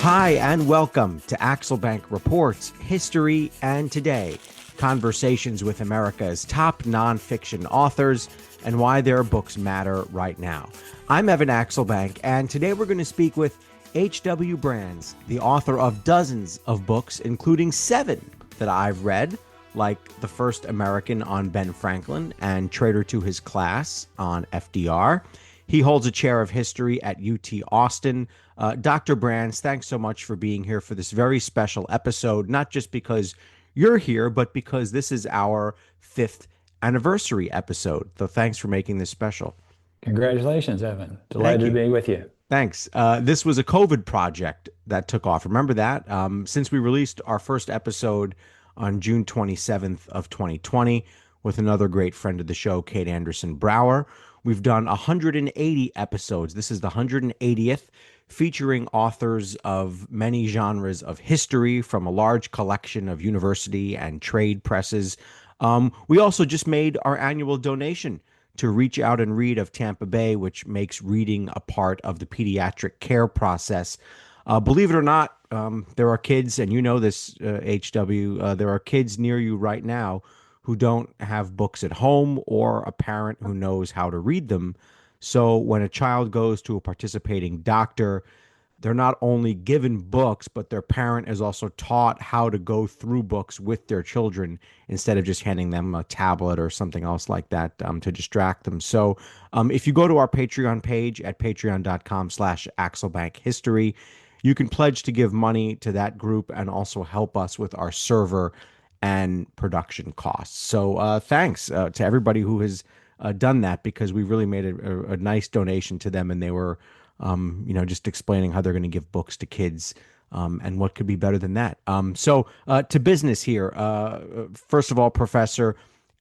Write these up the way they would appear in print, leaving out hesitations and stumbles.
Hi, and welcome to Axelbank Reports History and Today, conversations with America's top nonfiction authors and why their books matter right now. I'm Evan Axelbank, and today we're going to speak with H.W. Brands, the author of dozens of books, including 7 that I've read, like The First American on Ben Franklin and Traitor to His Class on FDR. He holds a chair of history at UT Austin. Dr. Brands, thanks so much for being here for this very special episode, not just because you're here, but because this is our 5th anniversary episode. So thanks for making this special. Congratulations, Evan. Thank Delighted to you. be with you. Thanks. This was a COVID project that took off. Remember that? Since we released our first episode on June 27th of 2020 with another great friend of the show, Kate Anderson Brower, we've done 180 episodes. This is the 180th, featuring authors of many genres of history from a large collection of university and trade presses. We also just made our annual donation to Reach Out and Read of Tampa Bay, which makes reading a part of the pediatric care process. Believe it or not, there are kids, and you know this, HW, there are kids near you right now who don't have books at home or a parent who knows how to read them. So when a child goes to a participating doctor, they're not only given books, but their parent is also taught how to go through books with their children instead of just handing them a tablet or something else like that to distract them. So if you go to our Patreon page at patreon.com/AxelbankHistory, you can pledge to give money to that group and also help us with our server and production costs. So thanks to everybody who has done that, because we really made a nice donation to them, and they were just explaining how they're going to give books to kids, and what could be better than that. So to business here. First of all, Professor,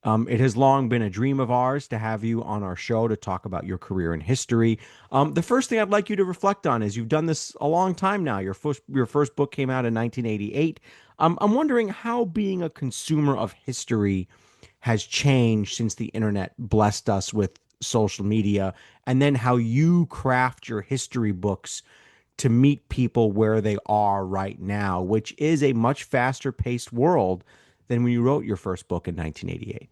it has long been a dream of ours to have you on our show to talk about your career in history. The first thing I'd like you to reflect on is you've done this a long time now. Your first book came out in 1988. I'm wondering how being a consumer of history has changed since the internet blessed us with social media, and then how you craft your history books to meet people where they are right now, which is a much faster paced world than when you wrote your first book in 1988.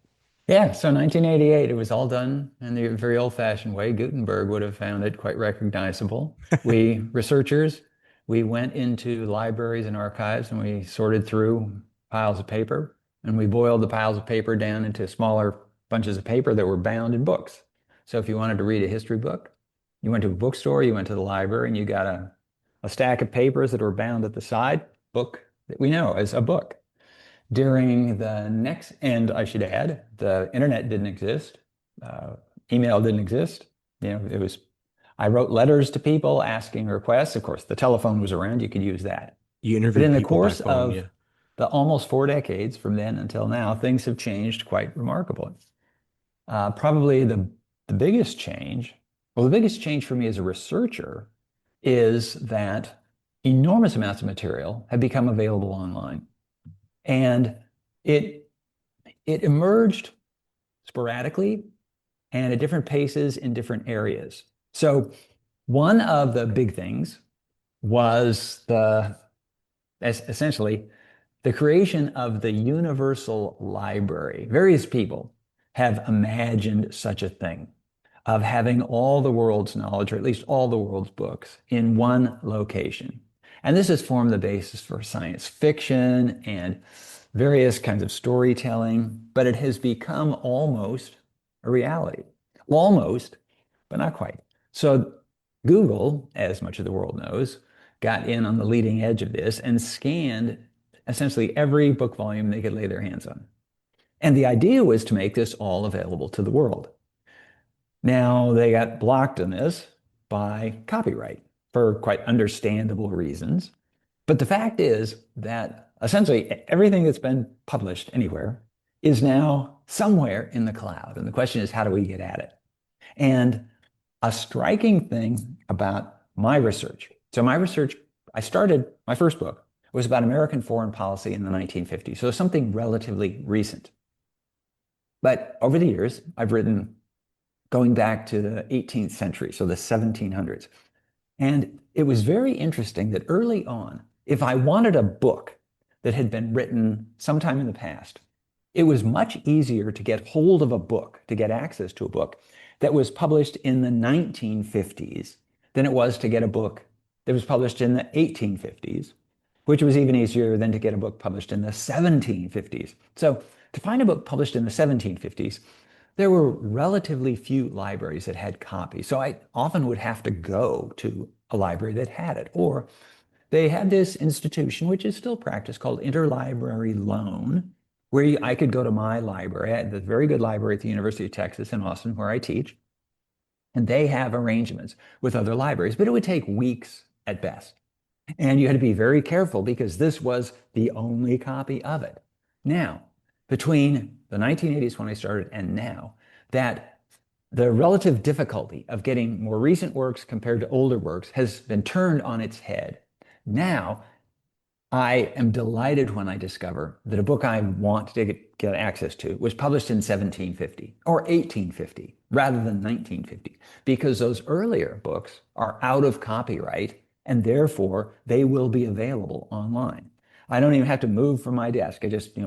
Yeah, so 1988, it was all done in the very old-fashioned way. Gutenberg would have found it quite recognizable. We researchers, we went into libraries and archives and we sorted through piles of paper, and we boiled the piles of paper down into smaller bunches of paper that were bound in books. So if you wanted to read a history book, you went to a bookstore, you went to the library, and you got a stack of papers that were bound at the side, book that we know as a book. During the next, and I should add, the internet didn't exist. Email didn't exist. I wrote letters to people asking requests. Of course, the telephone was around. You could use that. You But interviewed in the people by course phone, of yeah. the almost 4 decades from then until now, things have changed quite remarkably. Probably the biggest change, well, the biggest change for me as a researcher is that enormous amounts of material have become available online. And it emerged sporadically and at different paces in different areas. So one of the big things was essentially the creation of the Universal Library. Various people have imagined such a thing, of having all the world's knowledge, or at least all the world's books, in one location. And this has formed the basis for science fiction and various kinds of storytelling, but it has become almost a reality. Almost, but not quite. So Google, as much of the world knows, got in on the leading edge of this and scanned essentially every book volume they could lay their hands on. And the idea was to make this all available to the world. Now, they got blocked on this by copyright for quite understandable reasons. But the fact is that essentially everything that's been published anywhere is now somewhere in the cloud. And the question is, how do we get at it? And a striking thing about my research. So I started, my first book was about American foreign policy in the 1950s. So something relatively recent. But over the years, I've written going back to the 18th century, so the 1700s. And it was very interesting that early on, if I wanted a book that had been written sometime in the past, it was much easier to get hold of a book, to get access to a book that was published in the 1950s than it was to get a book that was published in the 1850s, which was even easier than to get a book published in the 1750s. So to find a book published in the 1750s, there were relatively few libraries that had copies. So I often would have to go to a library that had it. Or they had this institution, which is still practiced, called interlibrary loan, where I could go to my library, the very good library at the University of Texas in Austin, where I teach, and they have arrangements with other libraries, but it would take weeks at best. And you had to be very careful because this was the only copy of it. Now, between the 1980s when I started and now, that the relative difficulty of getting more recent works compared to older works has been turned on its head. Now, I am delighted when I discover that a book I want to get access to was published in 1750 or 1850 rather than 1950, because those earlier books are out of copyright and therefore they will be available online. I don't even have to move from my desk. I just,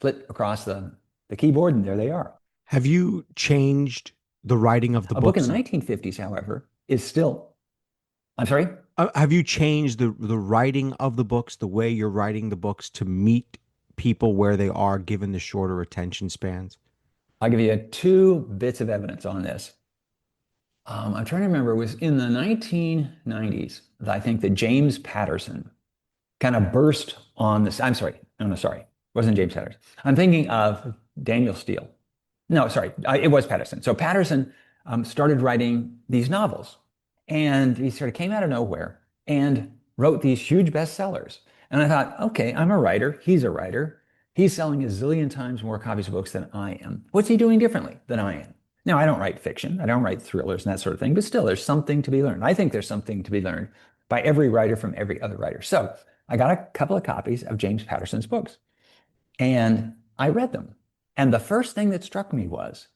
flit across the keyboard and there they are. Have you changed the writing of the A book in books? the 1950s, however, is still, I'm sorry? Have you changed the writing of the books, the way you're writing the books to meet people where they are given the shorter attention spans? I'll give you two bits of evidence on this. I'm trying to remember, it was in the 1990s that I think that James Patterson kind of burst on this. I'm sorry. No, sorry. It wasn't James Patterson. I'm thinking of Daniel Steele. No, sorry. It was Patterson. So Patterson started writing these novels, and he sort of came out of nowhere and wrote these huge bestsellers. And I thought, okay, I'm a writer. He's a writer. He's selling a zillion times more copies of books than I am. What's he doing differently than I am? Now, I don't write fiction. I don't write thrillers and that sort of thing, but still, there's something to be learned. I think there's something to be learned by every writer from every other writer. So I got a couple of copies of James Patterson's books and I read them. And the first thing that struck me was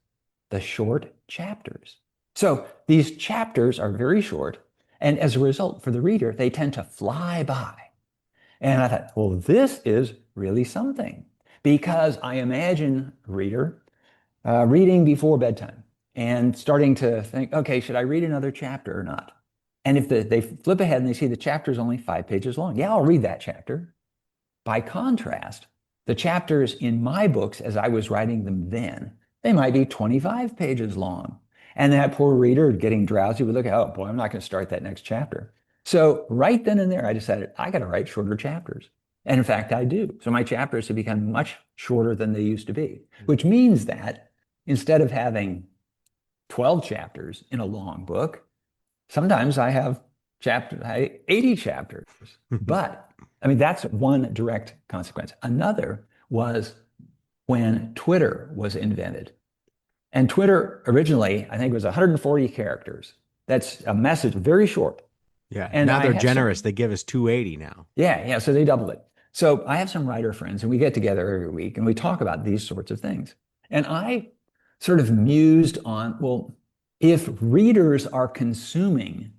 the short chapters. So these chapters are very short. And as a result, for the reader, they tend to fly by. And I thought, well, this is really something, because I imagine a reader reading before bedtime and starting to think, okay, should I read another chapter or not? And if they flip ahead and they see the chapter is only 5 pages long, yeah, I'll read that chapter. By contrast, the chapters in my books, as I was writing them then, they might be 25 pages long. And that poor reader getting drowsy would look at, oh boy, I'm not going to start that next chapter. So right then and there, I decided I got to write shorter chapters. And in fact, I do. So my chapters have become much shorter than they used to be, which means that instead of having 12 chapters in a long book, sometimes I have 80 chapters. But I mean, that's one direct consequence. Another was when Twitter was invented. And Twitter originally, I think, was 140 characters. That's a message, very short. Yeah. And Now I they're have generous. They give us 280 now. yeah. So they doubled it. So I have some writer friends and we get together every week and we talk about these sorts of things. And I sort of mused on, well, if readers are consuming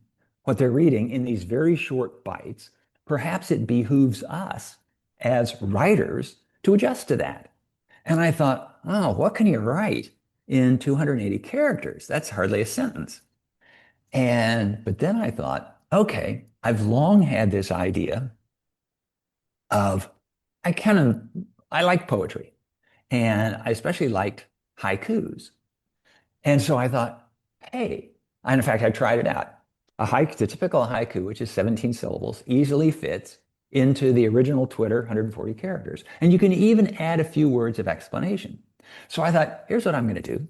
what they're reading in these very short bites, perhaps it behooves us as writers to adjust to that. And I thought, oh, what can you write in 280 characters? That's hardly a sentence. But then I thought, okay, I've long had this idea of, I like poetry, and I especially liked haikus. And so I thought, hey, and in fact, I tried it out. The typical haiku, which is 17 syllables, easily fits into the original Twitter 140 characters. And you can even add a few words of explanation. So I thought, here's what I'm going to do.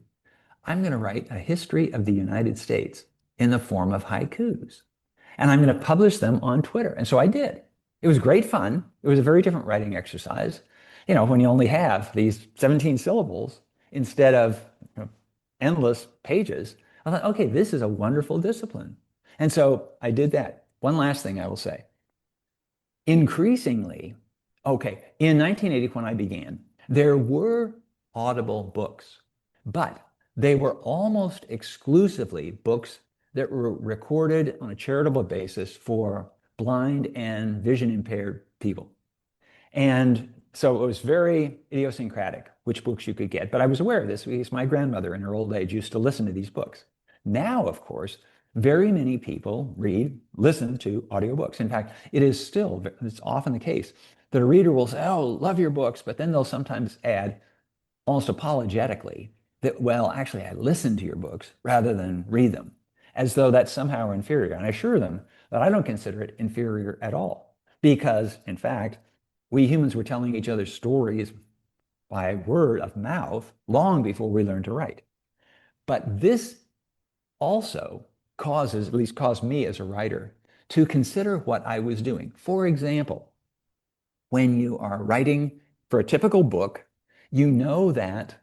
I'm going to write a history of the United States in the form of haikus. And I'm going to publish them on Twitter. And so I did. It was great fun. It was a very different writing exercise. When you only have these 17 syllables instead of endless pages, I thought, okay, this is a wonderful discipline. And so I did that. One last thing I will say. Increasingly, okay, in 1980 when I began, there were Audible books, but they were almost exclusively books that were recorded on a charitable basis for blind and vision impaired people. And so it was very idiosyncratic which books you could get. But I was aware of this because my grandmother in her old age used to listen to these books. Now, of course, very many people listen to audiobooks. In fact, it's often the case that a reader will say, "Oh, love your books," but then they'll sometimes add, almost apologetically, that, "Well, actually, I listen to your books rather than read them," as though that's somehow inferior. And I assure them that I don't consider it inferior at all, because, in fact, we humans were telling each other stories by word of mouth long before we learned to write. But this also at least caused me as a writer, to consider what I was doing. For example, when you are writing for a typical book, you know that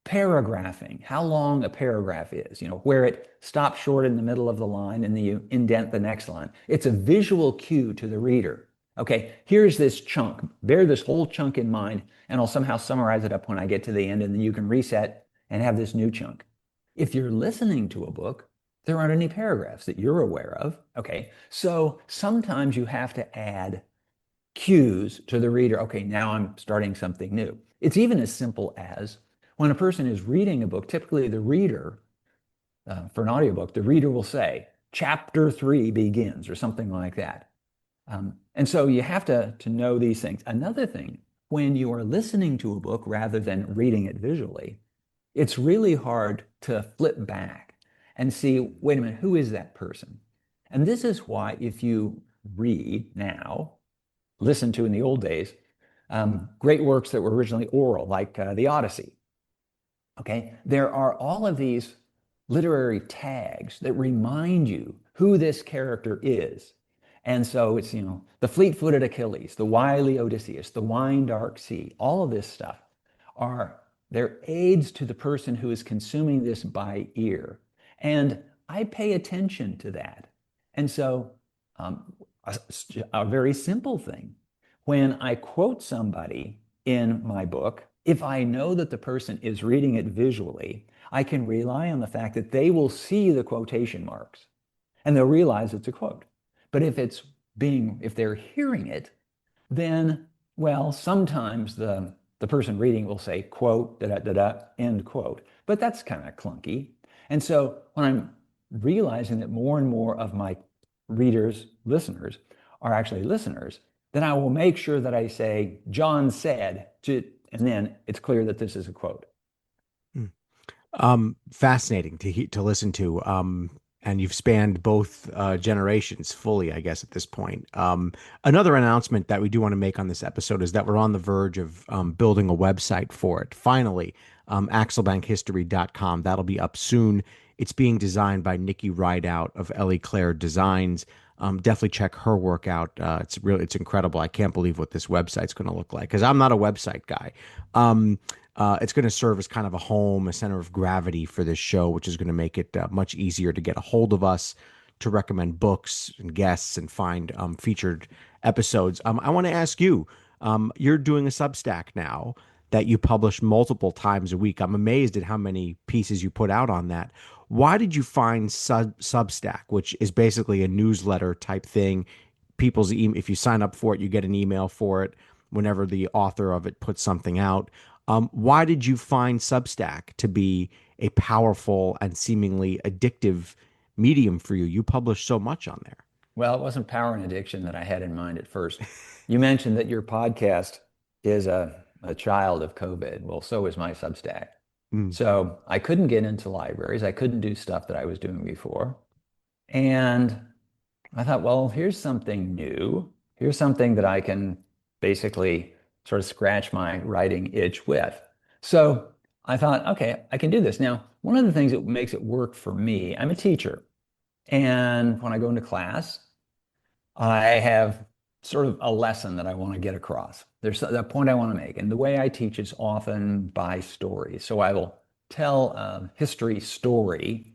paragraphing, how long a paragraph is, where it stops short in the middle of the line and then you indent the next line. It's a visual cue to the reader. Okay, here's this chunk. Bear this whole chunk in mind, and I'll somehow summarize it up when I get to the end, and then you can reset and have this new chunk. If you're listening to a book, there aren't any paragraphs that you're aware of. Okay, so sometimes you have to add cues to the reader. Okay, now I'm starting something new. It's even as simple as when a person is reading a book, typically the reader, for an audiobook, the reader will say, "Chapter 3 begins," or something like that. And so you have to know these things. Another thing, when you are listening to a book rather than reading it visually, it's really hard to flip back and see, wait a minute, who is that person? And this is why if you read now, listen to in the old days, great works that were originally oral, like the Odyssey, okay, there are all of these literary tags that remind you who this character is. And so it's, the fleet-footed Achilles, the wily Odysseus, the wine-dark sea, all of this stuff they're aids to the person who is consuming this by ear. And I pay attention to that. And so a very simple thing, when I quote somebody in my book, if I know that the person is reading it visually, I can rely on the fact that they will see the quotation marks and they'll realize it's a quote. But if they're hearing it, then, well, sometimes the person reading will say, quote, da da da da, end quote. But that's kind of clunky. And so when I'm realizing that more and more of my listeners are actually listeners, then I will make sure that I say, "John said," and then it's clear that this is a quote. Fascinating to listen to. And you've spanned both generations fully, I guess, at this point. Another announcement that we do want to make on this episode is that we're on the verge of building a website for it. Finally, axelbankhistory.com. That'll be up soon. It's being designed by Nikki Rideout of Ellie Claire Designs. Definitely check her work out. It's incredible. I can't believe what this website's going to look like, because I'm not a website guy. It's going to serve as kind of a home, a center of gravity for this show, which is going to make it much easier to get a hold of us, to recommend books and guests, and find featured episodes. I want to ask you, you're doing a Substack now that you publish multiple times a week. I'm amazed at how many pieces you put out on that. Why did you find Substack, which is basically a newsletter type thing? If you sign up for it, you get an email for it whenever the author of it puts something out. Why did you find Substack to be a powerful and seemingly addictive medium for you? You publish so much on there. Well, it wasn't power and addiction that I had in mind at first. You mentioned that your podcast is a child of COVID. Well, so is my Substack. Mm. So I couldn't get into libraries. I couldn't do stuff that I was doing before. And I thought, well, here's something new. Here's something that I can basically sort of scratch my writing itch with. So I thought, okay, I can do this. Now, one of the things that makes it work for me, I'm a teacher. And when I go into class, I have sort of a lesson that I want to get across. There's a point I want to make. And the way I teach is often by story. So I will tell a history story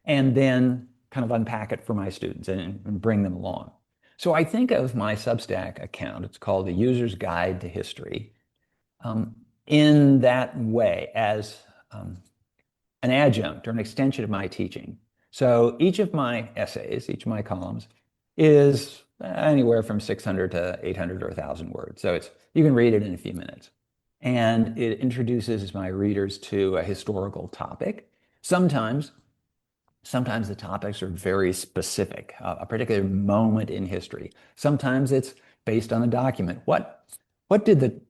and then kind of unpack it for my students and bring them along. So I think of my Substack account, it's called The User's Guide to History, in that way, as an adjunct or an extension of my teaching. So each of my essays, each of my columns is anywhere from 600 to 800 or 1,000 words. So you can read it in a few minutes. And it introduces my readers to a historical topic. Sometimes Sometimes the topics are very specific, a particular moment in history. Sometimes it's based on a document. What did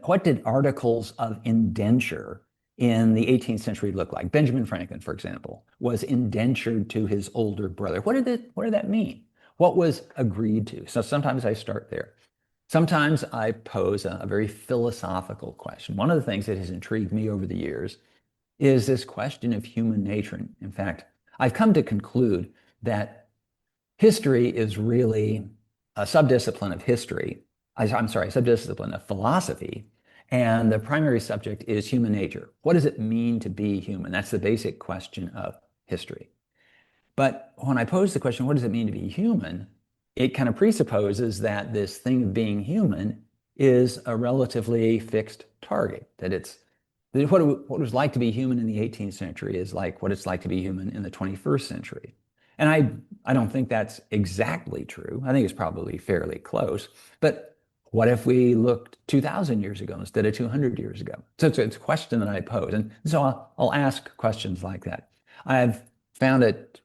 what did articles of indenture in the 18th century look like? Benjamin Franklin, for example, was indentured to his older brother. What did that mean? What was agreed to? So sometimes I start there. Sometimes I pose a very philosophical question. One of the things that has intrigued me over the years is this question of human nature. In fact, I've come to conclude that history is really a subdiscipline of history. I'm sorry, a subdiscipline of philosophy. And the primary subject is human nature. What does it mean to be human? That's the basic question of history. But when I pose the question, what does it mean to be human? It kind of presupposes that this thing of being human is a relatively fixed target, that what it was like to be human in the 18th century is like what it's like to be human in the 21st century. And I don't think that's exactly true. I think it's probably fairly close. But what if we looked 2,000 years ago instead of 200 years ago? So it's a question that I pose. And so I'll ask questions like that. I've found it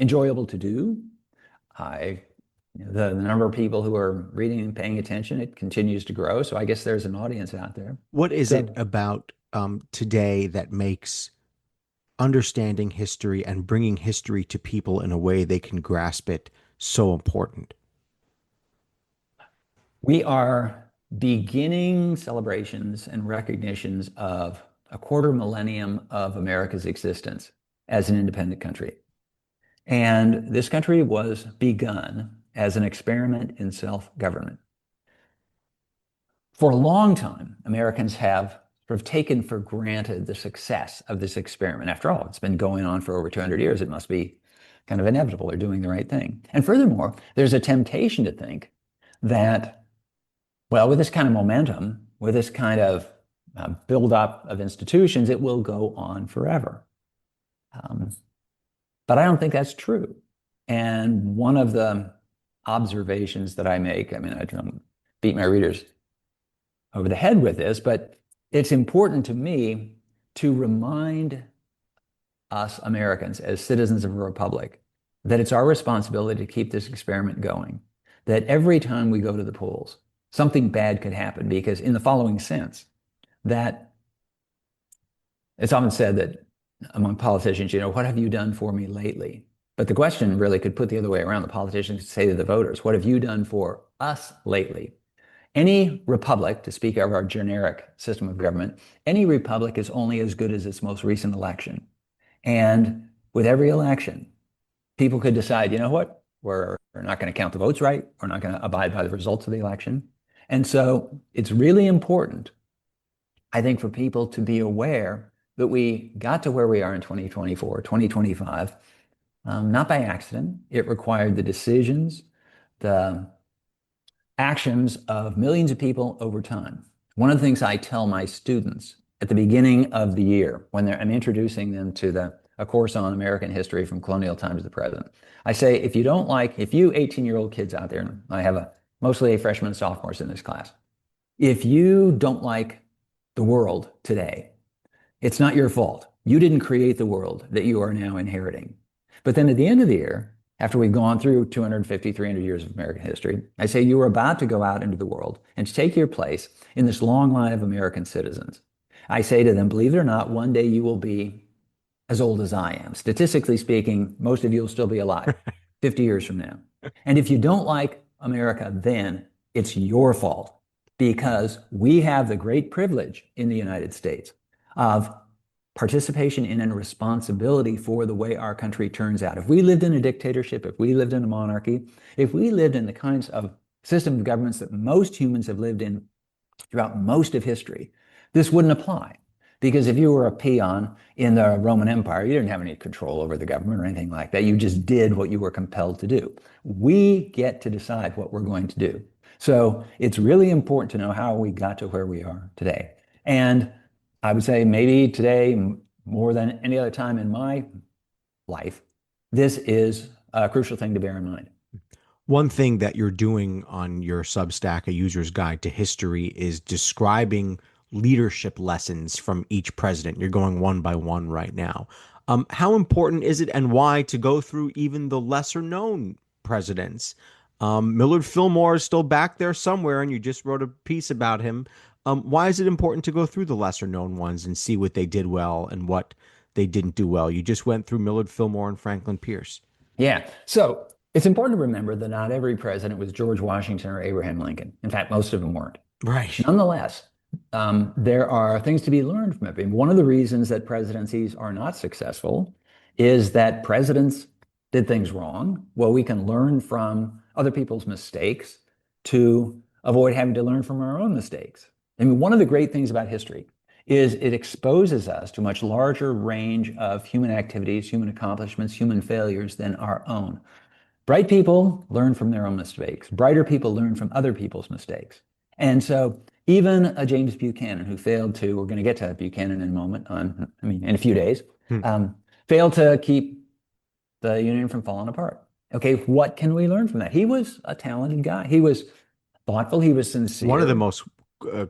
enjoyable to do. The number of people who are reading and paying attention, it continues to grow. So I guess there's an audience out there. What is it So about today that makes understanding history and bringing history to people in a way they can grasp it so important? we are beginning celebrations and recognitions of a quarter millennium of America's existence as an independent country. And this country was begun as an experiment in self-government. For a long time, Americans have sort of taken for granted the success of this experiment. After all, it's been going on for over 200 years. It must be kind of inevitable. They're doing the right thing. And furthermore, there's a temptation to think that, well, with this kind of momentum, with this kind of buildup of institutions, it will go on forever. Um, but I don't think that's true. And one of the observations that I make, I mean, I don't beat my readers over the head with this, but it's important to me to remind us Americans as citizens of a republic that it's our responsibility to keep this experiment going, that every time we go to the polls, something bad could happen because in the following sense, that it's often said that among politicians, what have you done for me lately? But the question really could put the other way around. The politicians could say to the voters, what have you done for us lately? Any republic, to speak of our generic system of government, any republic is only as good as its most recent election. And with every election, people could decide, you know what? We're not going to count the votes right. We're not going to abide by the results of the election. And so it's really important, I think, for people to be aware that we got to where we are in 2024, 2025, not by accident. It required the decisions, the actions of millions of people over time. One of the things I tell my students at the beginning of the year when I'm introducing them to a course on American history from colonial times to the present, I say, if you 18-year-old kids out there, and I have mostly freshmen and sophomores in this class, if you don't like the world today, it's not your fault. You didn't create the world that you are now inheriting. But then at the end of the year, after we've gone through 250, 300 years of American history, I say you are about to go out into the world and to take your place in this long line of American citizens. I say to them, believe it or not, one day you will be as old as I am. Statistically speaking, most of you will still be alive 50 years from now. And if you don't like America, then it's your fault because we have the great privilege in the United States of participation in and responsibility for the way our country turns out. If we lived in a dictatorship, if we lived in a monarchy, if we lived in the kinds of system of governments that most humans have lived in throughout most of history, this wouldn't apply. Because if you were a peon in the Roman Empire, you didn't have any control over the government or anything like that. You just did what you were compelled to do. We get to decide what we're going to do. So it's really important to know how we got to where we are today. And I would say maybe today, more than any other time in my life, this is a crucial thing to bear in mind. One thing that you're doing on your Substack, A User's Guide to History, is describing leadership lessons from each president. You're going one by one right now. How important is it and why to go through even the lesser known presidents? Millard Fillmore is still back there somewhere, and you just wrote a piece about him. Why is it important to go through the lesser known ones and see what they did well and what they didn't do well? You just went through Millard Fillmore and Franklin Pierce. Yeah. So it's important to remember that not every president was George Washington or Abraham Lincoln. In fact, most of them weren't. Right. Nonetheless, there are things to be learned from it. And one of the reasons that presidencies are not successful is that presidents did things wrong. Well, we can learn from other people's mistakes to avoid having to learn from our own mistakes. I mean, one of the great things about history is it exposes us to a much larger range of human activities, human accomplishments, human failures than our own. Bright people learn from their own mistakes. Brighter people learn from other people's mistakes. And so even a James Buchanan who failed to, we're going to get to Buchanan in a moment, in a few days, Hmm. failed to keep the Union from falling apart. Okay, what can we learn from that? He was a talented guy. He was thoughtful. He was One of the sincere. most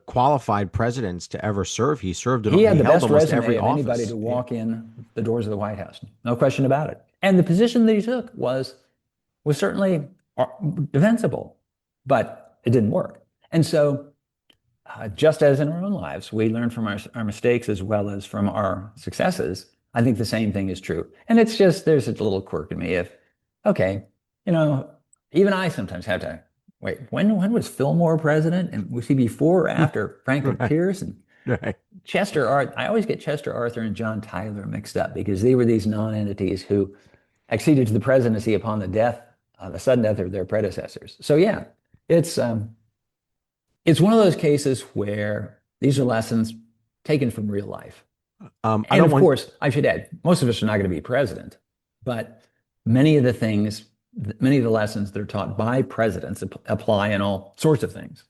qualified presidents to ever serve. He served in, He had he the held best almost resume every of anybody office. to Yeah. walk in the doors of the White House. No question about it. And the position that he took was certainly defensible, but it didn't work. And so, just as in our own lives, we learn from our mistakes as well as from our successes. I think the same thing is true. And it's just, there's a little quirk in me if, okay, you know, even I sometimes have to wait, when was Fillmore president? And was he before or after Franklin Right. Pierce? And Right. Chester Arthur, I always get Chester Arthur and John Tyler mixed up because they were these non-entities who acceded to the presidency upon the sudden death of their predecessors. So yeah, it's um, it's one of those cases where these are lessons taken from real life. I And don't of want. course, I should add, most of us are not going to be president, but many of the things, many of the lessons that are taught by presidents apply in all sorts of things.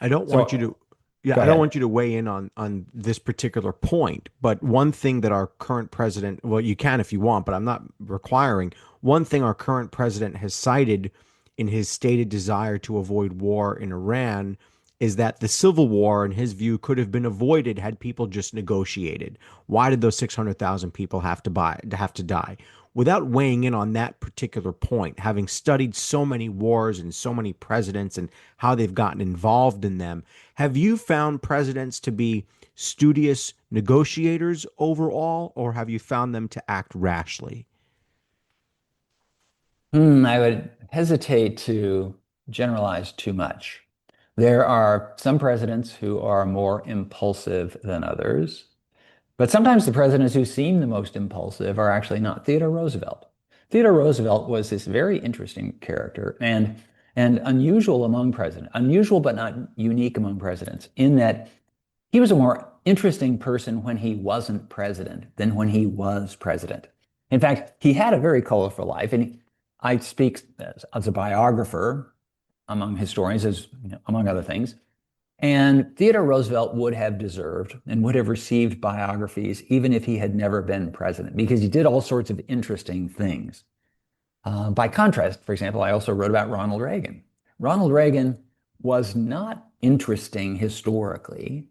I don't want you So to. Yeah, go I don't ahead. want you to weigh in on this particular point. But one thing that our current president, well, you can if you want, but I'm not requiring. One thing our current president has cited in his stated desire to avoid war in Iran is that the civil war, in his view, could have been avoided had people just negotiated. Why did those 600,000 people have to die? Without weighing in on that particular point, having studied so many wars and so many presidents and how they've gotten involved in them, have you found presidents to be studious negotiators overall, or have you found them to act rashly? I would hesitate to generalize too much. There are some presidents who are more impulsive than others. But sometimes the presidents who seem the most impulsive are actually not. Theodore Roosevelt. Theodore Roosevelt was this very interesting character and unusual among presidents, unusual but not unique among presidents, in that he was a more interesting person when he wasn't president than when he was president. In fact, he had a very colorful life, and I speak as a biographer among historians, as you know, among other things. And Theodore Roosevelt would have deserved and would have received biographies even if he had never been president, because he did all sorts of interesting things. By contrast, for example, I also wrote about Ronald Reagan. Ronald Reagan was not interesting historically,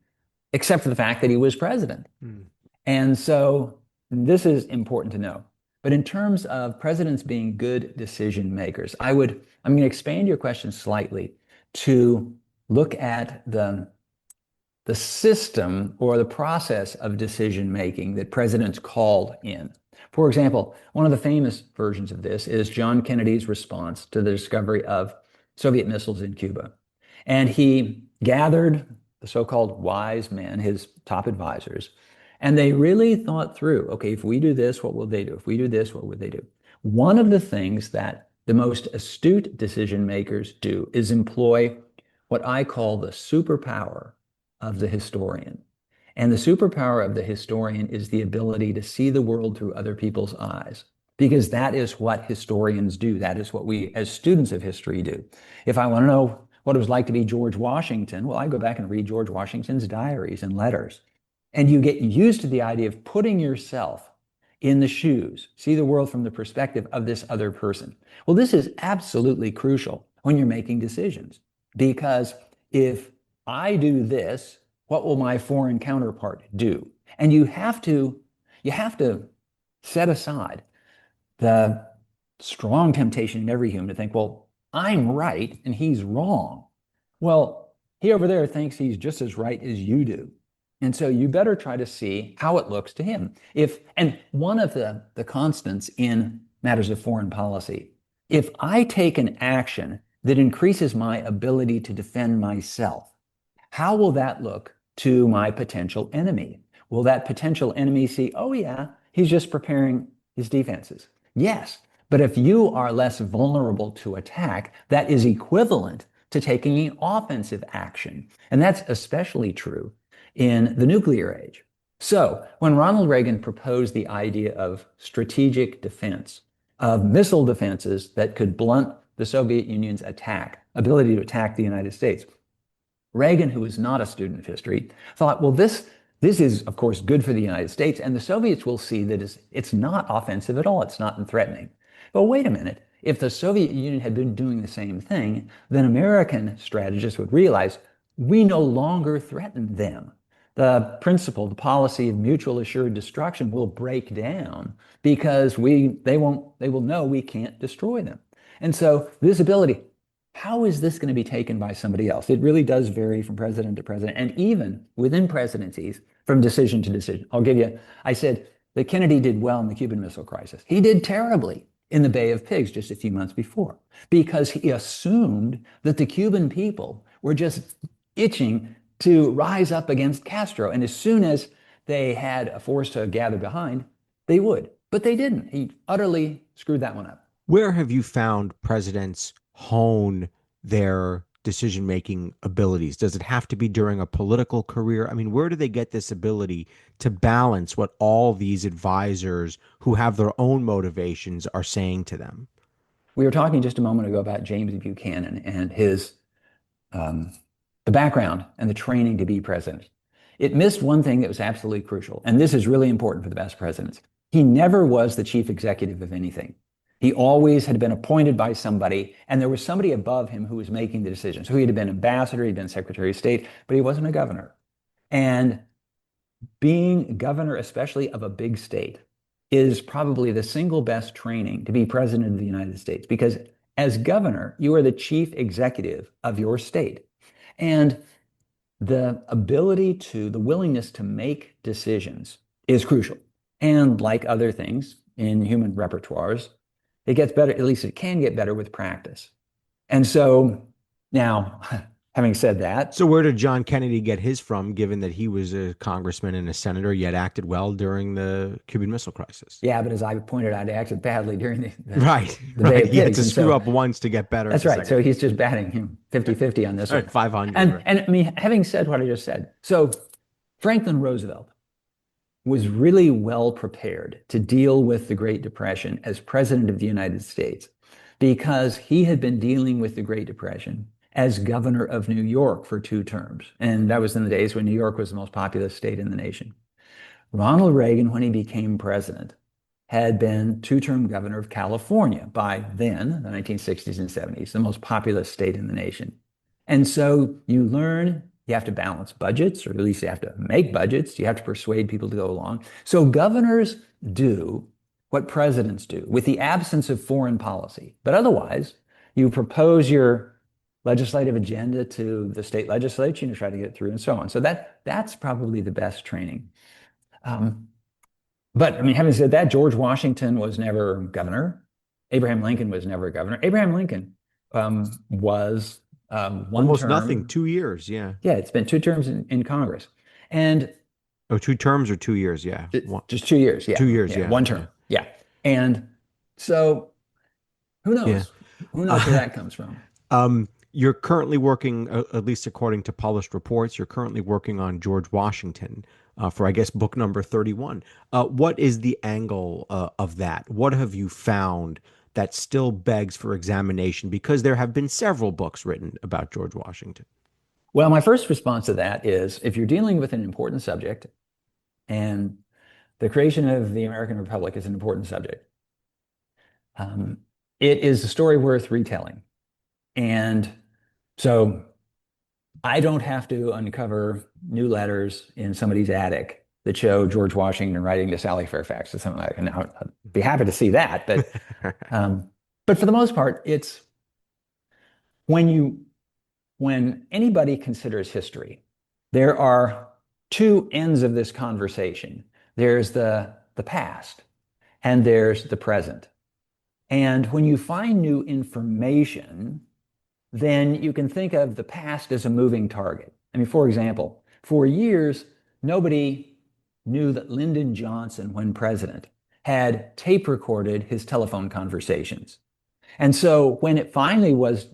except for the fact that he was president. Hmm. And so this is important to know. But in terms of presidents being good decision makers, I'm going to expand your question slightly to look at the system or the process of decision making that presidents called in. For example, one of the famous versions of this is John Kennedy's response to the discovery of Soviet missiles in Cuba. And he gathered the so-called wise men, his top advisors, and they really thought through, okay, if we do this, what will they do? If we do this, what would they do? One of the things that the most astute decision makers do is employ what I call the superpower of the historian. And the superpower of the historian is the ability to see the world through other people's eyes, because that is what historians do. That is what we, as students of history, do. If I want to know what it was like to be George Washington, well, I go back and read George Washington's diaries and letters. And you get used to the idea of putting yourself in the shoes, see the world from the perspective of this other person. Well, this is absolutely crucial when you're making decisions because if I do this, what will my foreign counterpart do? And you have to set aside the strong temptation in every human to think, well, I'm right and he's wrong. Well, he over there thinks he's just as right as you do. And so you better try to see how it looks to him. And one of the constants in matters of foreign policy, if I take an action that increases my ability to defend myself, how will that look to my potential enemy? Will that potential enemy see, oh yeah, he's just preparing his defenses? Yes. But if you are less vulnerable to attack, that is equivalent to taking an offensive action. And that's especially true in the nuclear age. So when Ronald Reagan proposed the idea of strategic defense, of missile defenses that could blunt the Soviet Union's ability to attack the United States, Reagan, who was not a student of history, thought, well, this is, of course, good for the United States, and the Soviets will see that it's not offensive at all. It's not threatening. But wait a minute. If the Soviet Union had been doing the same thing, then American strategists would realize we no longer threaten them. The principle, the policy of mutual assured destruction will break down because they will know we can't destroy them. And so this ability, how is this going to be taken by somebody else? It really does vary from president to president and even within presidencies from decision to decision. I said that Kennedy did well in the Cuban Missile Crisis. He did terribly in the Bay of Pigs just a few months before because he assumed that the Cuban people were just itching to rise up against Castro. And as soon as they had a force to gather behind, they would. But they didn't. He utterly screwed that one up. Where have you found presidents hone their decision-making abilities? Does it have to be during a political career? I mean, where do they get this ability to balance what all these advisors who have their own motivations are saying to them? We were talking just a moment ago about James Buchanan and his um, the background and the training to be president. It missed one thing that was absolutely crucial, and this is really important for the best presidents. He never was the chief executive of anything. He always had been appointed by somebody, and there was somebody above him who was making the decisions. So he had been ambassador, he'd been secretary of state, but he wasn't a governor. And being governor, especially of a big state, is probably the single best training to be president of the United States because as governor, you are the chief executive of your state. And the the willingness to make decisions is crucial. And like other things in human repertoires, it gets better, at least it can get better with practice. And so now, having said that. So where did John Kennedy get his from, given that he was a congressman and a senator, yet acted well during the Cuban Missile Crisis? Yeah, but as I pointed out, he acted badly during right. Bay of He had Pigs. to screw up once to get better. That's right. So he's just batting 50-50 on this one. 500. And I mean, having said what I just said, so Franklin Roosevelt was really well prepared to deal with the Great Depression as president of the United States because he had been dealing with the Great Depression as governor of New York for 2 terms. And that was in the days when New York was the most populous state in the nation. Ronald Reagan, when he became president, had been 2-term governor of California by then, the 1960s and 70s, the most populous state in the nation. And so you learn you have to balance budgets, or at least you have to make budgets. You have to persuade people to go along. So governors do what presidents do with the absence of foreign policy. But otherwise, you propose your legislative agenda to the state legislature and you try to get it through and so on. So that's probably the best training. But I mean, having said that, George Washington was never governor. Abraham Lincoln was never governor. Abraham Lincoln was one almost term. Nothing, 2 years, yeah. Yeah, it's been 2 terms in Congress. And 2 terms or 2 years, yeah. Just 2 years, yeah. 2 years, yeah. 1 term, yeah. And so who knows? Yeah. Who knows where that comes from? You're currently working, at least according to published reports, you're currently working on George Washington for, I guess, book number 31. What is the angle of that? What have you found that still begs for examination? Because there have been several books written about George Washington. Well, my first response to that is if you're dealing with an important subject and The creation of the American Republic is an important subject. Um, it is a story worth retelling. And so I don't have to uncover new letters in somebody's attic that show George Washington writing to Sally Fairfax or something like that. Now, I'd be happy to see that, um, but for the most part, it's when you when anybody considers history, there are two ends of this conversation. There's the past and there's the present. And when you find new information, then you can think of the past as a moving target. I mean, for example, for years, nobody knew that Lyndon Johnson, when president, had tape recorded his telephone conversations. And so when it finally was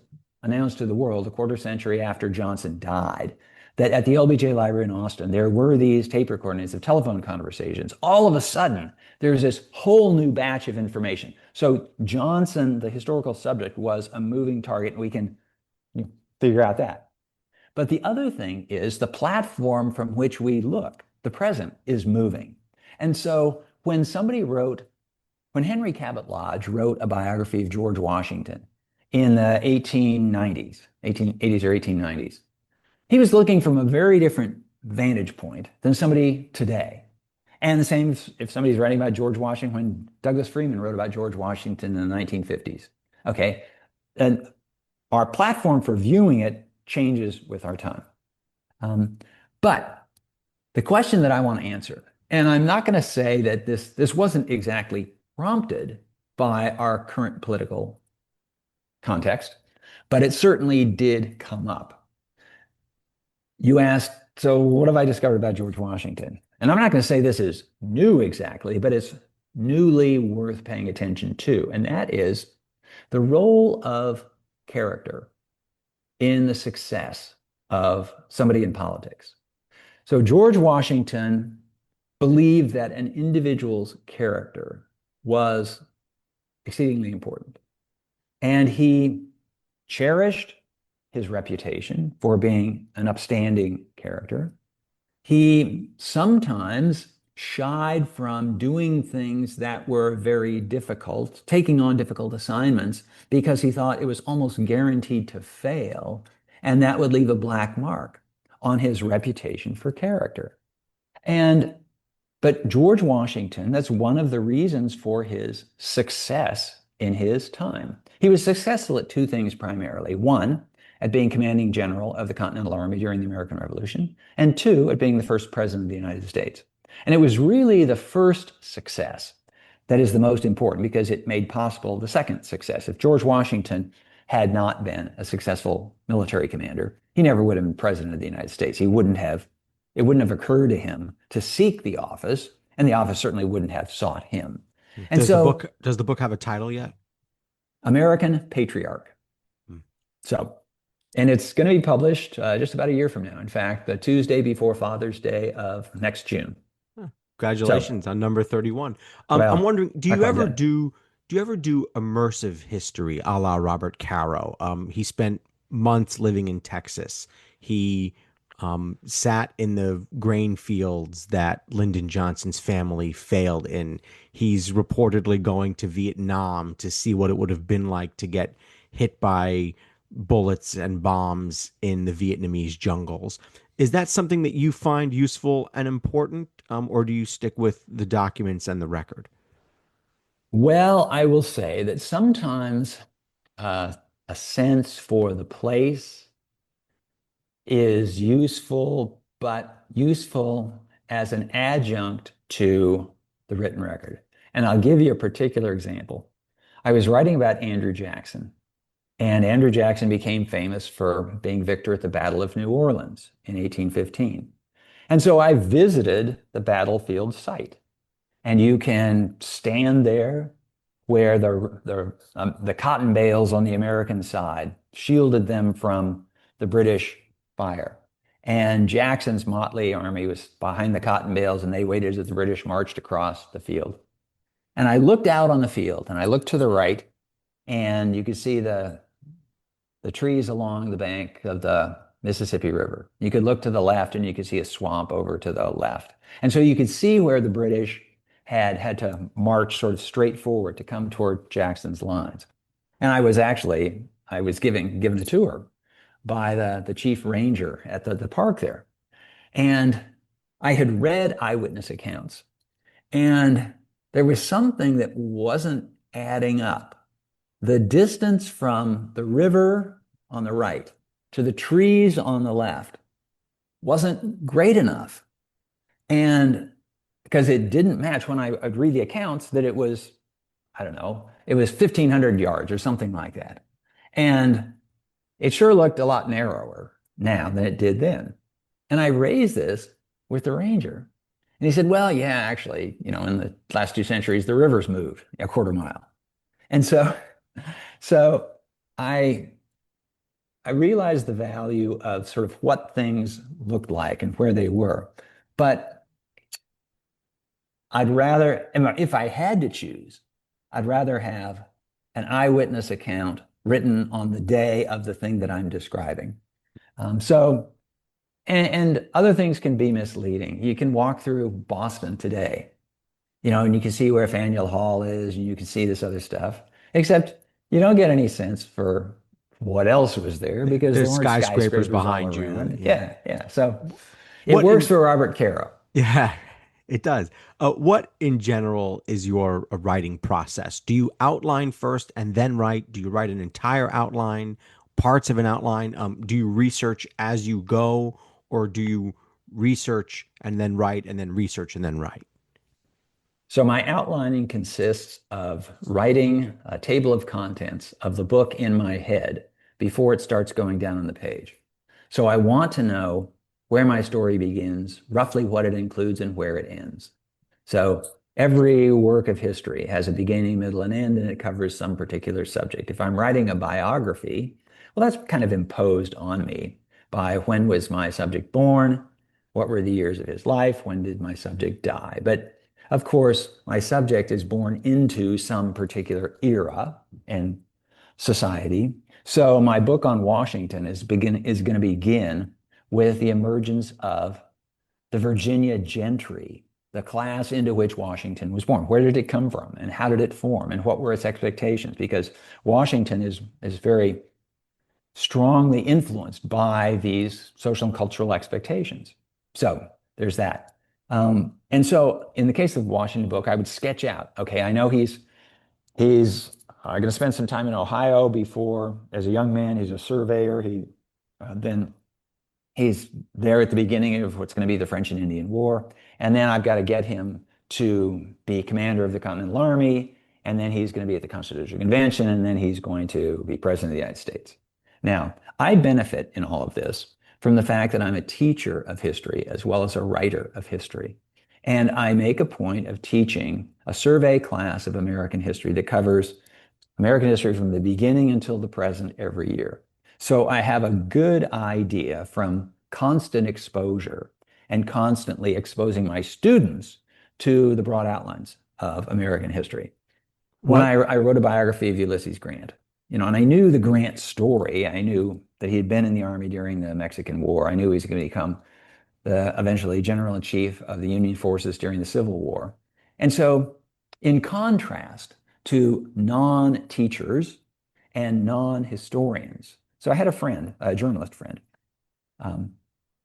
announced to the world a quarter century after Johnson died, that at the LBJ Library in Austin, there were these tape recordings of telephone conversations. All of a sudden, there's this whole new batch of information. So Johnson, the historical subject, was a moving target, and we can figure out that. But the other thing is the platform from which we look, the present, is moving. And so when Henry Cabot Lodge wrote a biography of George Washington in the 1890s, 1880s or 1890s, he was looking from a very different vantage point than somebody today. And the same if somebody's writing about George Washington when Douglas Freeman wrote about George Washington in the 1950s. Okay. And our platform for viewing it changes with our time. But the question that I want to answer, and I'm not going to say that this wasn't exactly prompted by our current political context, but it certainly did come up. You asked, so what have I discovered about George Washington? And I'm not going to say this is new exactly, but it's newly worth paying attention to. And that is the role of character in the success of somebody in politics. So George Washington believed that an individual's character was exceedingly important. And he cherished his reputation for being an upstanding character. He sometimes shied from doing things that were very difficult, taking on difficult assignments, because he thought it was almost guaranteed to fail, and that would leave a black mark on his reputation for character. But George Washington, that's one of the reasons for his success in his time. He was successful at two things primarily. One, at being commanding general of the Continental Army during the American Revolution, and two, at being the first president of the United States. And it was really the first success that is the most important because it made possible the second success. If George Washington had not been a successful military commander, he never would have been president of the United States. It wouldn't have occurred to him to seek the office, and the office certainly wouldn't have sought him. And does the book have a title yet? American Patriarch. Hmm. So, and it's going to be published just about a year from now. In fact, the Tuesday before Father's Day of next June. Congratulations on number 31. Well, I'm wondering, do you ever do immersive history a la Robert Caro? He spent months living in Texas. He sat in the grain fields that Lyndon Johnson's family failed in. He's reportedly going to Vietnam to see what it would have been like to get hit by bullets and bombs in the Vietnamese jungles. Is that something that you find useful and important, or do you stick with the documents and the record? Well, I will say that sometimes a sense for the place is useful, but useful as an adjunct to the written record. And I'll give you a particular example. I was writing about Andrew Jackson, and Andrew Jackson became famous for being victor at the Battle of New Orleans in 1815. And so I visited the battlefield site, and you can stand there where the cotton bales on the American side shielded them from the British fire. And Jackson's motley army was behind the cotton bales, and they waited as the British marched across the field. And I looked out on the field, and I looked to the right, and you could see the trees along the bank of the Mississippi River. You could look to the left, and you could see a swamp over to the left. And so you could see where the British had to march sort of straight forward to come toward Jackson's lines. And I was given a tour by the chief ranger at the park there. And I had read eyewitness accounts, and there was something that wasn't adding up. The distance from the river on the right to the trees on the left wasn't great enough. And because it didn't match when I'd read the accounts that it was, I don't know, it was 1,500 yards or something like that. And it sure looked a lot narrower now than it did then. And I raised this with the ranger. And he said, well, yeah, actually, in the last 2 centuries, the river's moved a quarter mile. And so I I realized the value of sort of what things looked like and where they were. But I'd rather, if I had to choose, I'd rather have an eyewitness account written on the day of the thing that I'm describing. And other things can be misleading. You can walk through Boston today, and you can see where Faneuil Hall is, and you can see this other stuff, except you don't get any sense for what else was there because there There's weren't skyscrapers skyscrapers all behind you. around. Yeah. Yeah. So it What works in for Robert Caro. Yeah, it does. What in general is your writing process? Do you outline first and then write? Do you write an entire outline, parts of an outline? Do you research as you go, or do you research and then write and then research and then write? So my outlining consists of writing a table of contents of the book in my head before it starts going down on the page. So I want to know where my story begins, roughly what it includes, and where it ends. So every work of history has a beginning, middle, and end, and it covers some particular subject. If I'm writing a biography, well, that's kind of imposed on me by when was my subject born, what were the years of his life, when did my subject die. But of course, my subject is born into some particular era and society. So my book on Washington is going to begin with the emergence of the Virginia gentry, the class into which Washington was born. Where did it come from, and how did it form, and what were its expectations? Because Washington is very strongly influenced by these social and cultural expectations. So there's that. And so in the case of the Washington book, I would sketch out, okay, I know he's going to spend some time in Ohio before, as a young man, he's a surveyor. Then he's there at the beginning of what's going to be the French and Indian War. And then I've got to get him to be commander of the Continental Army. And then he's going to be at the Constitutional Convention. And then he's going to be president of the United States. Now, I benefit in all of this from the fact that I'm a teacher of history as well as a writer of history. And I make a point of teaching a survey class of American history that covers American history from the beginning until the present every year. So I have a good idea from constant exposure and constantly exposing my students to the broad outlines of American history. When What I wrote a biography of Ulysses Grant, and I knew the Grant story. I knew that he had been in the Army during the Mexican War. I knew he was going to become eventually General in Chief of the Union forces during the Civil War. And so, in contrast to non-teachers and non-historians, so I had a friend, a journalist friend,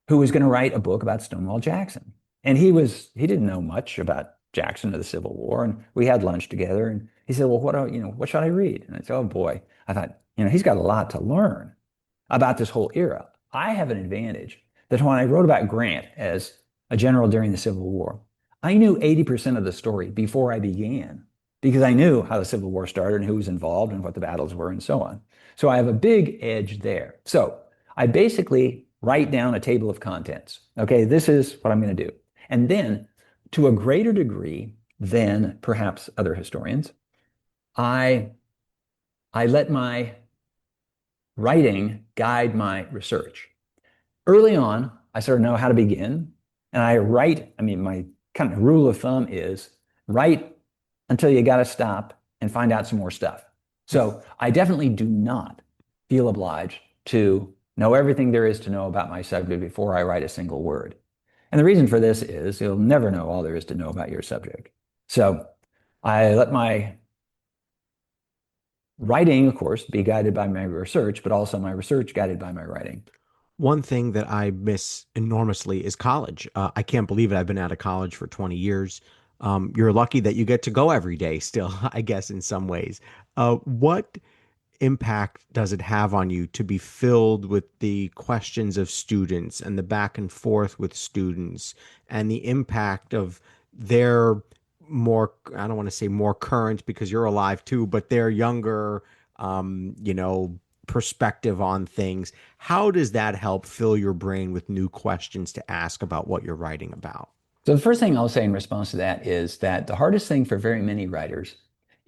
who was going to write a book about Stonewall Jackson. And he didn't know much about Jackson or the Civil War. And we had lunch together, and he said, well, what should I read? And I said, oh boy, I thought, he's got a lot to learn about this whole era. I have an advantage that when I wrote about Grant as a general during the Civil War, I knew 80% of the story before I began because I knew how the Civil War started and who was involved and what the battles were and so on. So I have a big edge there. So I basically write down a table of contents. Okay, this is what I'm going to do. And then, to a greater degree than perhaps other historians, I let my writing guide my research. Early on, I sort of know how to begin, and I write. My kind of rule of thumb is write until you got to stop and find out some more stuff. So I definitely do not feel obliged to know everything there is to know about my subject before I write a single word. And the reason for this is you'll never know all there is to know about your subject. So I let my writing, of course, be guided by my research, but also my research guided by my writing. One thing that I miss enormously is college. I can't believe it. I've been out of college for 20 years. You're lucky that you get to go every day still, I guess, in some ways. What impact does it have on you to be filled with the questions of students and the back and forth with students and the impact of their more, I don't want to say more current because you're alive too, but their younger, perspective on things? How does that help fill your brain with new questions to ask about what you're writing about? So the first thing I'll say in response to that is that the hardest thing for very many writers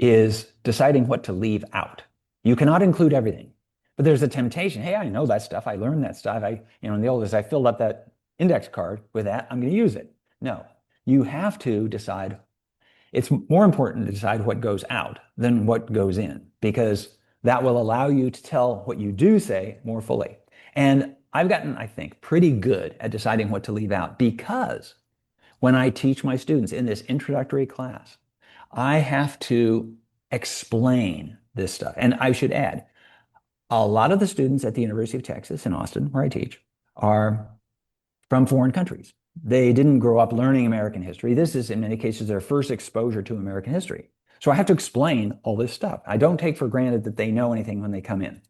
is deciding what to leave out. You cannot include everything, but there's a temptation. Hey, I know that stuff. I learned that stuff. In the old days, I filled up that index card with that. I'm going to use it. No, you have to decide. It's more important to decide what goes out than what goes in, because that will allow you to tell what you do say more fully. And I've gotten, I think, pretty good at deciding what to leave out because when I teach my students in this introductory class, I have to explain this stuff. And I should add, a lot of the students at the University of Texas in Austin, where I teach, are from foreign countries. They didn't grow up learning American history. This is, in many cases, their first exposure to American history. So I have to explain all this stuff. I don't take for granted that they know anything when they come in.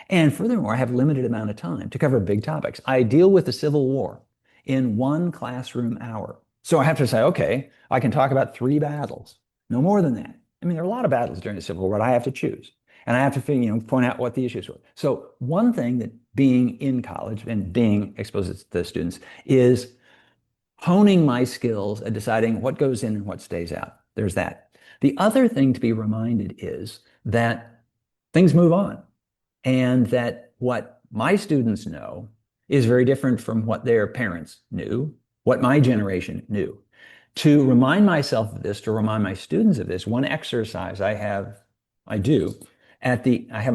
And furthermore, I have a limited amount of time to cover big topics. I deal with the Civil War in one classroom hour. So I have to say, okay, I can talk about 3 battles, no more than that. I mean, there are a lot of battles during the Civil War, but I have to choose. And I have to, point out what the issues were. So one thing that being in college and being exposed to the students is honing my skills at deciding what goes in and what stays out. There's that. The other thing to be reminded is that things move on and that what my students know is very different from what their parents knew, what my generation knew. To remind myself of this, to remind my students of this, one exercise I have my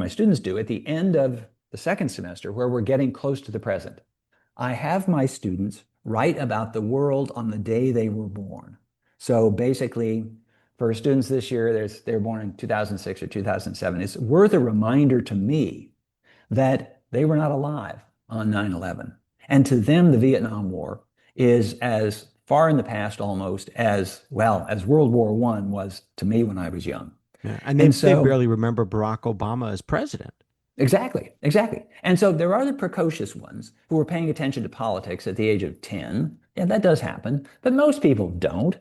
students do at the end of the second semester where we're getting close to the present. I have my students write about the world on the day they were born. So basically, for students this year, they were born in 2006 or 2007. It's worth a reminder to me that they were not alive on 9/11. And to them, the Vietnam War is as far in the past almost as well as World War I was to me when I was young. Yeah. And And they so barely remember Barack Obama as president. exactly, exactly. And so there are the precocious ones who are paying attention to politics at the age of 10. Yeah, that does happen, but most people don't.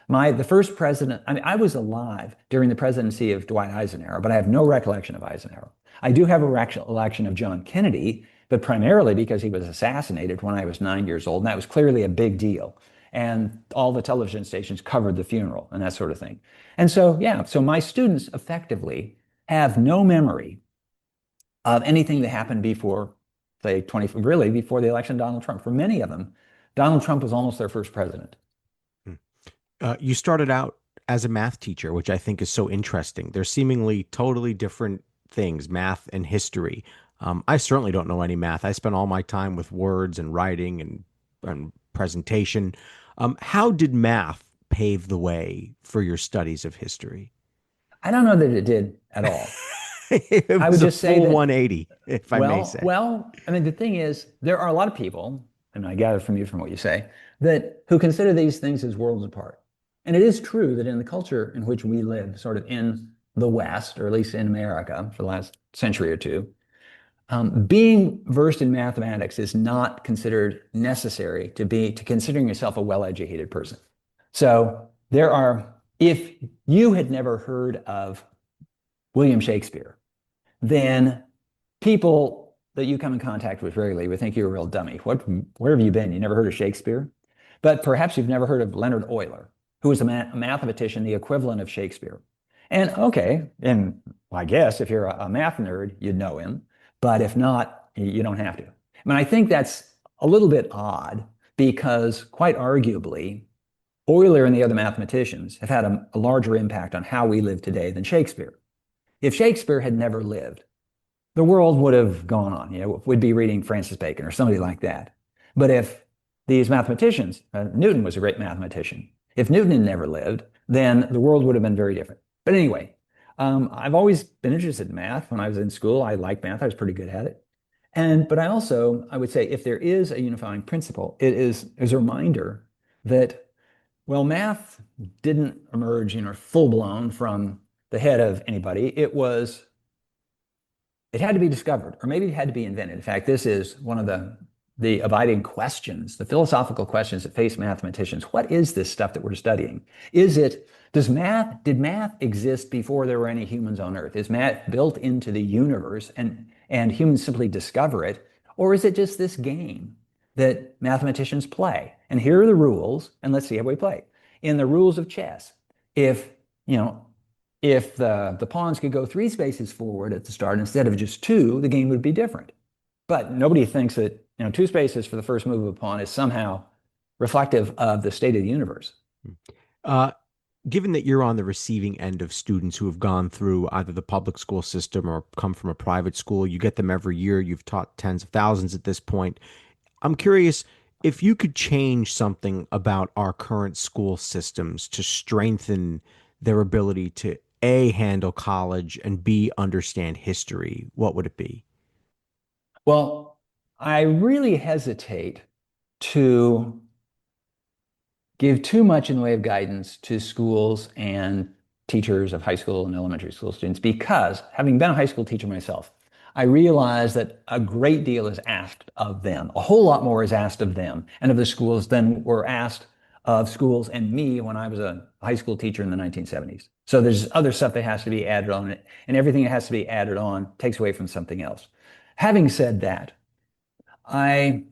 The first president, I mean, I was alive during the presidency of Dwight Eisenhower, but I have no recollection of Eisenhower. I do have a recollection of John Kennedy, but primarily because he was assassinated when I was 9 years old, and that was clearly a big deal. And all the television stations covered the funeral and that sort of thing. And so, yeah, so my students effectively have no memory of anything that happened before, say, really before the election of Donald Trump. For many of them, Donald Trump was almost their first president. You started out as a math teacher, which I think is so interesting. They're seemingly totally different things, math and history. I certainly don't know any math. I spent all my time with words and writing and presentation. How did math pave the way for your studies of history? I don't know that it did at all. It I would was a just say full that, 180, if I may say. I mean, the thing is, there are a lot of people, and I gather from you from what you say, that who consider these things as worlds apart. And it is true that in the culture in which we live, sort of in the West, or at least in America for the last century or two, being versed in mathematics is not considered necessary to considering yourself a well-educated person. So if you had never heard of William Shakespeare, then people that you come in contact with regularly would think you're a real dummy. Where have you been? You never heard of Shakespeare? But perhaps you've never heard of Leonard Euler, who was a mathematician, the equivalent of Shakespeare. And okay, and I guess if you're a math nerd, you'd know him. But if not, you don't have to. I mean, I think that's a little bit odd because quite arguably, Euler and the other mathematicians have had a larger impact on how we live today than Shakespeare. If Shakespeare had never lived, the world would have gone on. We'd be reading Francis Bacon or somebody like that. But if these mathematicians, Newton was a great mathematician. If Newton had never lived, then the world would have been very different. But anyway, I've always been interested in math. When I was in school, I liked math. I was pretty good at it. But I would say if there is a unifying principle, it is a reminder that, well, math didn't emerge, full blown from the head of anybody. It had to be discovered, or maybe it had to be invented. In fact, this is one of the abiding questions, the philosophical questions that face mathematicians. What is this stuff that we're studying? Did math exist before there were any humans on Earth? Is math built into the universe and humans simply discover it? Or is it just this game that mathematicians play? And here are the rules, and let's see how we play. In the rules of chess, if you know, if the pawns could go three spaces forward at the start instead of just two, the game would be different. But nobody thinks that two spaces for the first move of a pawn is somehow reflective of the state of the universe. Uh, Given that you're on the receiving end of students who have gone through either the public school system or come from a private school, you get them every year, you've taught tens of thousands at this point. I'm curious if you could change something about our current school systems to strengthen their ability to A, handle college and B, understand history, what would it be? Well, I really hesitate to give too much in the way of guidance to schools and teachers of high school and elementary school students because, having been a high school teacher myself, I realize that a great deal is asked of them. A whole lot more is asked of them and of the schools than were asked of schools and me when I was a high school teacher in the 1970s. So there's other stuff that has to be added on it, and everything that has to be added on takes away from something else. Having said that, I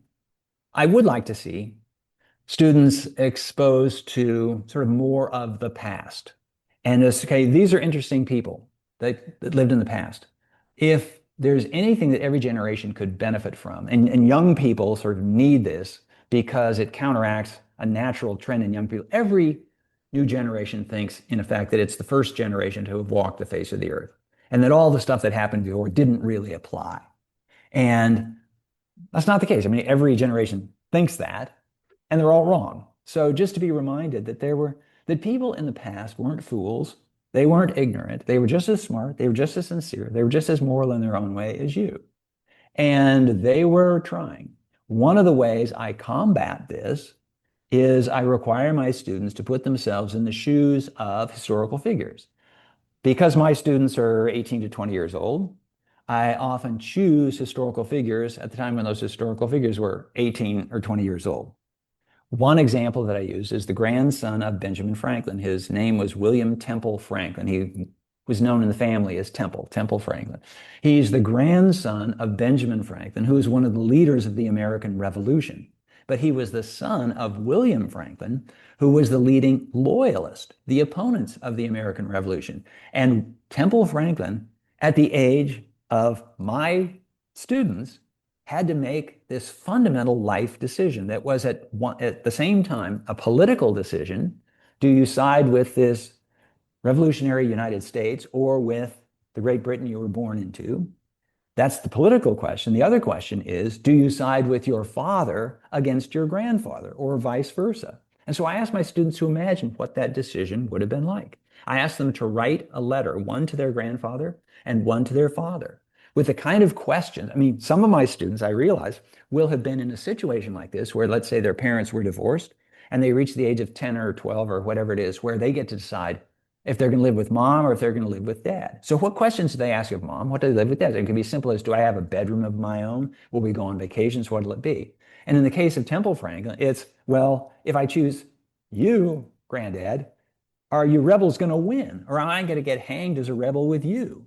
I would like to see students exposed to sort of more of the past. And it's okay, these are interesting people that lived in the past. If there's anything that every generation could benefit from, and young people sort of need this because it counteracts a natural trend in young people. Every new generation thinks, in effect, that it's the first generation to have walked the face of the earth, and that all the stuff that happened before didn't really apply. And that's not the case. I mean, every generation thinks that, and they're all wrong. So just to be reminded that people in the past weren't fools, they weren't ignorant, they were just as smart, they were just as sincere, they were just as moral in their own way as you. And they were trying. One of the ways I combat this is I require my students to put themselves in the shoes of historical figures. Because my students are 18 to 20 years old, I often choose historical figures at the time when those historical figures were 18 or 20 years old. One example that I use is the grandson of Benjamin Franklin. His name was William Temple Franklin. He was known in the family as Temple Franklin. He's the grandson of Benjamin Franklin, who was one of the leaders of the American Revolution. But he was the son of William Franklin, who was the leading loyalist, the opponents of the American Revolution. And Temple Franklin, at the age of my students, had to make this fundamental life decision that was at the same time a political decision. Do you side with this revolutionary United States or with the Great Britain you were born into? That's the political question. The other question is, do you side with your father against your grandfather or vice versa? And so I asked my students to imagine what that decision would have been like. I asked them to write a letter, one to their grandfather and one to their father, with the kind of questions. I mean, some of my students, I realize, will have been in a situation like this where, let's say, their parents were divorced and they reach the age of 10 or 12 or whatever it is, where they get to decide if they're going to live with mom or if they're going to live with dad. So what questions do they ask of mom? What do they live with dad? It can be simple as, do I have a bedroom of my own? Will we go on vacations? What'll it be? And in the case of Temple Franklin, it's, well, if I choose you, granddad, are you rebels going to win? Or am I going to get hanged as a rebel with you?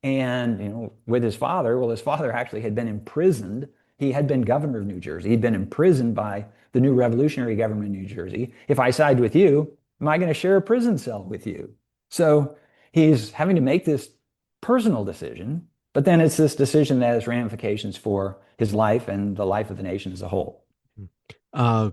And, with his father, well, his father actually had been imprisoned. He had been governor of New Jersey. He'd been imprisoned by the new revolutionary government of New Jersey. If I side with you, am I going to share a prison cell with you? So he's having to make this personal decision, but then it's this decision that has ramifications for his life and the life of the nation as a whole. Uh,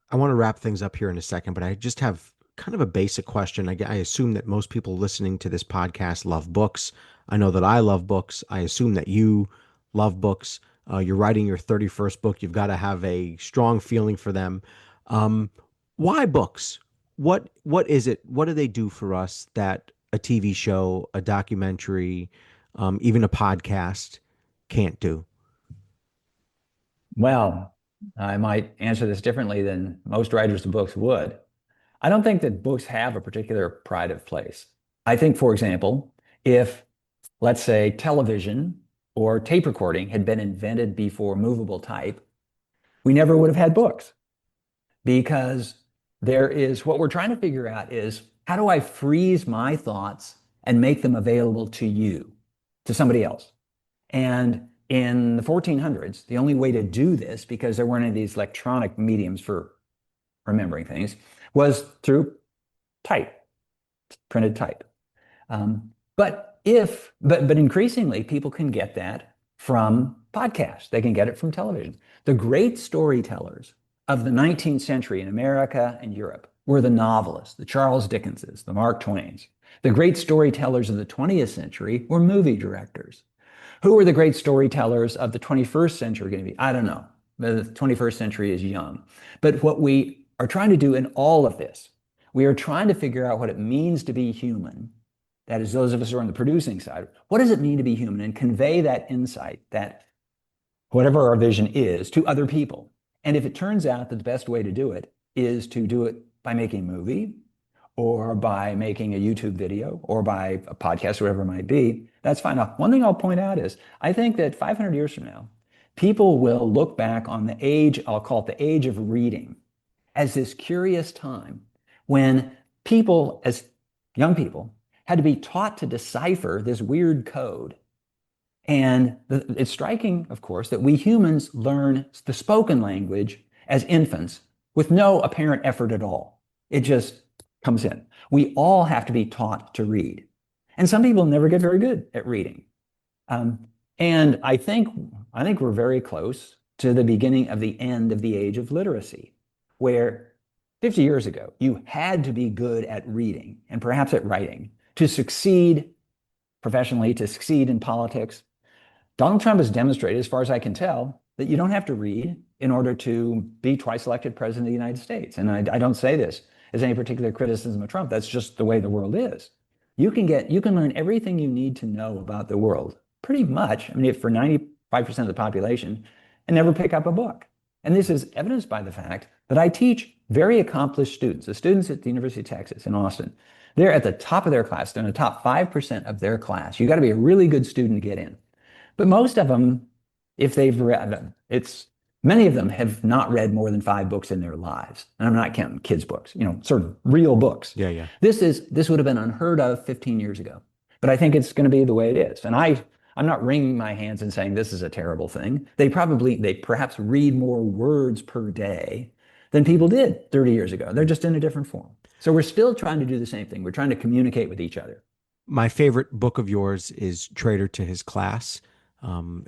I want to wrap things up here in a second, but I just have kind of a basic question. I assume that most people listening to this podcast love books. I know that I love books. I assume that you love books. You're writing your 31st book. You've got to have a strong feeling for them. Why books? What is it? What do they do for us that a TV show, a documentary, even a podcast can't do? Well, I might answer this differently than most writers of books would. I don't think that books have a particular pride of place. I think, for example, if, let's say, television or tape recording had been invented before movable type, we never would have had books because there is what we're trying to figure out is how do I freeze my thoughts and make them available to you, to somebody else? And in the 1400s, the only way to do this, because there weren't any of these electronic mediums for remembering things, was through type, printed type. But increasingly, people can get that from podcasts. They can get it from television. The great storytellers of the 19th century in America and Europe were the novelists, the Charles Dickenses, the Mark Twains. The great storytellers of the 20th century were movie directors. Who are the great storytellers of the 21st century going to be? I don't know. The 21st century is young. But what we are trying to do in all of this, we are trying to figure out what it means to be human. That is, those of us who are on the producing side. What does it mean to be human? And convey that insight, that whatever our vision is, to other people. And if it turns out that the best way to do it is to do it by making a movie or by making a YouTube video or by a podcast, or whatever it might be, that's fine. Now, one thing I'll point out is I think that 500 years from now, people will look back on the age, I'll call it the age of reading, as this curious time when people, as young people, had to be taught to decipher this weird code. And it's striking, of course, that we humans learn the spoken language as infants with no apparent effort at all. It just comes in. We all have to be taught to read. And some people never get very good at reading. And I think we're very close to the beginning of the end of the age of literacy, where 50 years ago, you had to be good at reading and perhaps at writing to succeed professionally, to succeed in politics. Donald Trump has demonstrated, as far as I can tell, that you don't have to read in order to be twice elected president of the United States. And I don't say this as any particular criticism of Trump. That's just the way the world is. You can learn everything you need to know about the world, pretty much. I mean, if for 95% of the population, and never pick up a book. And this is evidenced by the fact that I teach very accomplished students, the students at the University of Texas in Austin. They're at the top of their class. They're in the top 5% of their class. You got to be a really good student to get in. But most of them, if they've read, many of them have not read more than 5 books in their lives. And I'm not counting kids' books, sort of real books. Yeah, yeah. This would have been unheard of 15 years ago. But I think it's going to be the way it is. And I'm not wringing my hands and saying this is a terrible thing. They perhaps read more words per day than people did 30 years ago. They're just in a different form. So we're still trying to do the same thing. We're trying to communicate with each other. My favorite book of yours is Traitor to His Class.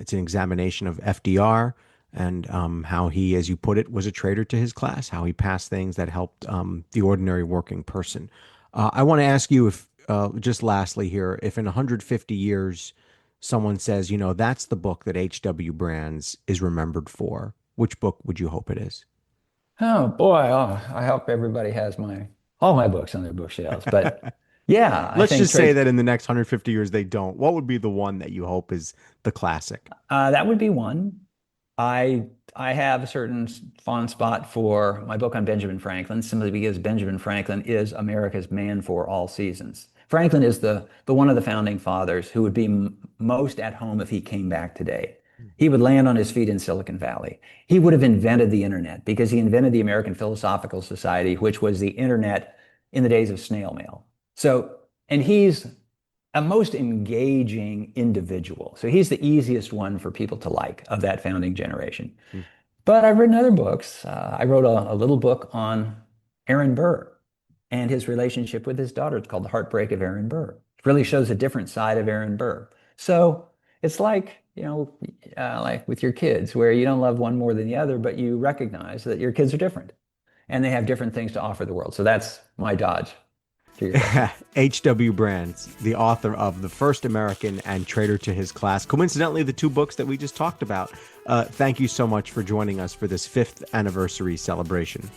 It's an examination of FDR and how he, as you put it, was a traitor to his class, how he passed things that helped the ordinary working person. I want to ask you if, just lastly here, if in 150 years someone says, that's the book that H.W. Brands is remembered for, which book would you hope it is? Oh boy, I hope everybody has all my books on their bookshelves. But yeah, Let's just say that in the next 150 years they don't. What would be the one that you hope is the classic? That would be one. I have a certain fond spot for my book on Benjamin Franklin, simply because Benjamin Franklin is America's man for all seasons. Franklin is the one of the founding fathers who would be most at home if he came back today. He would land on his feet in Silicon Valley. He would have invented the internet because he invented the American Philosophical Society, which was the internet in the days of snail mail. So, and he's a most engaging individual. So he's the easiest one for people to like of that founding generation. But I've written other books. I wrote a little book on Aaron Burr and his relationship with his daughter. It's called The Heartbreak of Aaron Burr. It really shows a different side of Aaron Burr. So it's like, like with your kids, where you don't love one more than the other, but you recognize that your kids are different and they have different things to offer the world. So that's my dodge. H.W. Brands, the author of The First American and Traitor to His Class. Coincidentally, the 2 books that we just talked about. Thank you so much for joining us for this 5th anniversary celebration.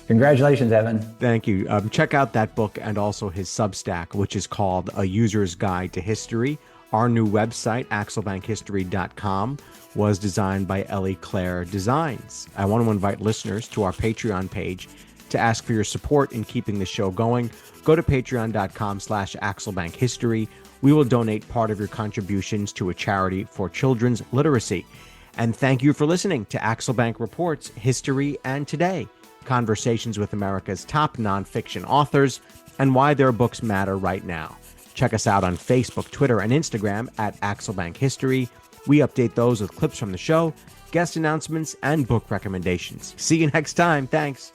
Congratulations, Evan. Thank you. Check out that book and also his Substack, which is called A User's Guide to History. Our new website, axelbankhistory.com, was designed by Ellie Claire Designs. I want to invite listeners to our Patreon page to ask for your support in keeping the show going. Go to patreon.com/axelbankhistory. We will donate part of your contributions to a charity for children's literacy. And thank you for listening to Axelbank Reports History and Today, conversations with America's top nonfiction authors and why their books matter right now. Check us out on Facebook, Twitter, and Instagram at Axelbank History. We update those with clips from the show, guest announcements, and book recommendations. See you next time. Thanks.